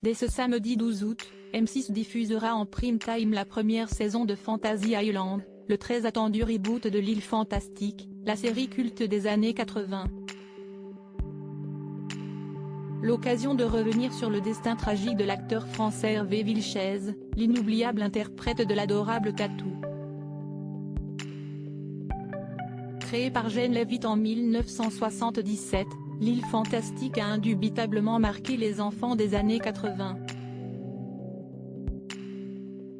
Dès ce samedi 12 août, M6 diffusera en prime time la première saison de Fantasy Island, le très attendu reboot de l'île fantastique, la série culte des années 80. L'occasion de revenir sur le destin tragique de l'acteur français Hervé Villechaize, l'inoubliable interprète de l'adorable Tatou. Créé par Gene Levitt en 1977, l'île fantastique a indubitablement marqué les enfants des années 80.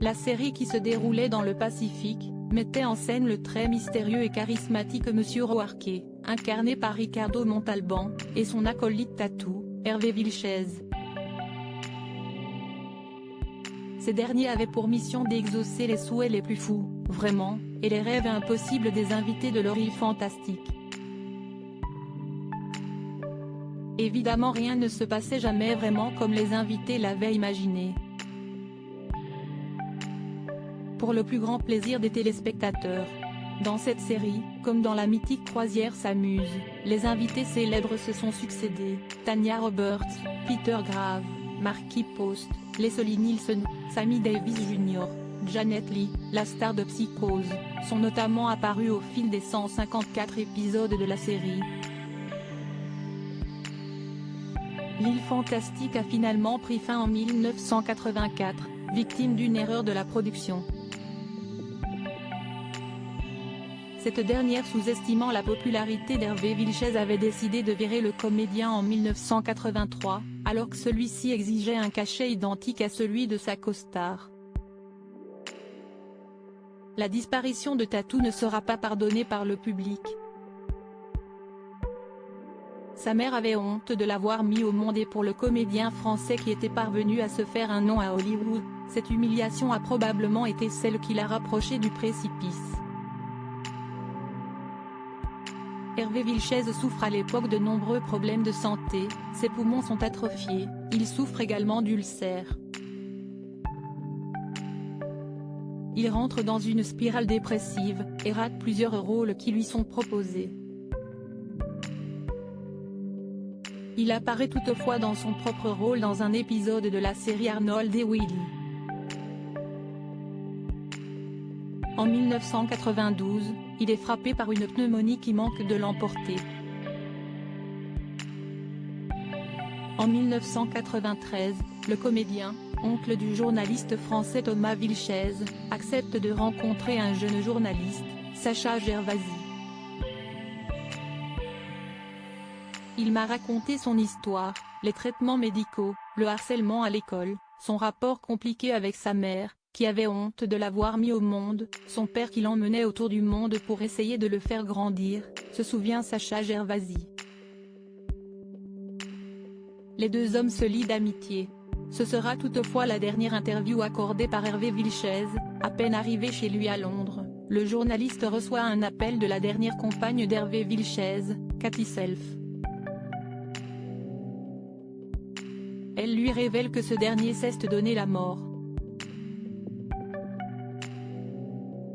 La série qui se déroulait dans le Pacifique, mettait en scène le très mystérieux et charismatique Monsieur Roark, incarné par Ricardo Montalban, et son acolyte Tatou, Hervé Villechaize. Ces derniers avaient pour mission d'exaucer les souhaits les plus fous, vraiment, et les rêves impossibles des invités de leur île fantastique. Évidemment, rien ne se passait jamais vraiment comme les invités l'avaient imaginé. Pour le plus grand plaisir des téléspectateurs. Dans cette série, comme dans la mythique croisière S'amuse, les invités célèbres se sont succédés, Tanya Roberts, Peter Grave, Marky Post, Leslie Nielsen, Sammy Davis Jr., Janet Leigh, la star de Psychose, sont notamment apparus au fil des 154 épisodes de la série. L'île fantastique a finalement pris fin en 1984, victime d'une erreur de la production. Cette dernière, sous-estimant la popularité d'Hervé Villechaize, avait décidé de virer le comédien en 1983, alors que celui-ci exigeait un cachet identique à celui de sa co-star. La disparition de Tatou ne sera pas pardonnée par le public. Sa mère avait honte de l'avoir mis au monde, et pour le comédien français qui était parvenu à se faire un nom à Hollywood, cette humiliation a probablement été celle qui l'a rapproché du précipice. Hervé Villechaize souffre à l'époque de nombreux problèmes de santé, ses poumons sont atrophiés, il souffre également d'ulcères. Il rentre dans une spirale dépressive, et rate plusieurs rôles qui lui sont proposés. Il apparaît toutefois dans son propre rôle dans un épisode de la série Arnold et Willy. En 1992, il est frappé par une pneumonie qui manque de l'emporter. En 1993, le comédien, oncle du journaliste français Thomas Villechaize, accepte de rencontrer un jeune journaliste, Sacha Gervasi. Il m'a raconté son histoire, les traitements médicaux, le harcèlement à l'école, son rapport compliqué avec sa mère, qui avait honte de l'avoir mis au monde, son père qui l'emmenait autour du monde pour essayer de le faire grandir, se souvient Sacha Gervasi. Les deux hommes se lient d'amitié. Ce sera toutefois la dernière interview accordée par Hervé Villechaize, à peine arrivé chez lui à Londres. Le journaliste reçoit un appel de la dernière compagne d'Hervé Villechaize, Cathy Self. Elle lui révèle que ce dernier cesse de donner la mort.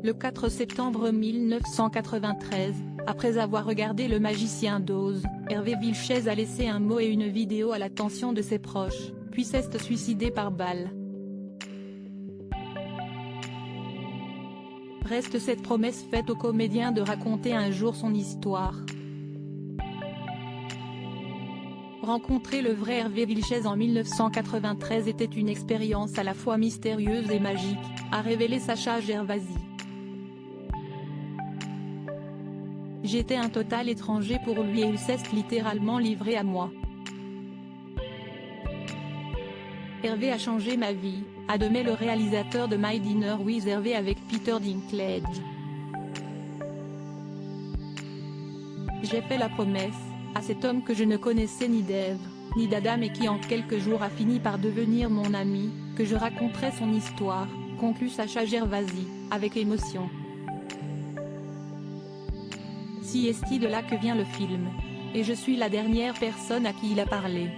Le 4 septembre 1993, après avoir regardé Le Magicien d'Oz, Hervé Villechaize a laissé un mot et une vidéo à l'attention de ses proches, puis s'est suicidé par balle. Reste cette promesse faite au comédien de raconter un jour son histoire. Rencontrer le vrai Hervé Villechaize en 1993 était une expérience à la fois mystérieuse et magique, a révélé Sacha Gervasi. J'étais un total étranger pour lui et il s'est littéralement livré à moi. Hervé a changé ma vie, admet le réalisateur de My Dinner with Hervé avec Peter Dinklage. J'ai fait la promesse, à cet homme que je ne connaissais ni d'Ève, ni d'Adam et qui en quelques jours a fini par devenir mon ami, que je raconterai son histoire, conclut Sacha Gervasi, avec émotion. Si est-il de là que vient le film. Et je suis la dernière personne à qui il a parlé.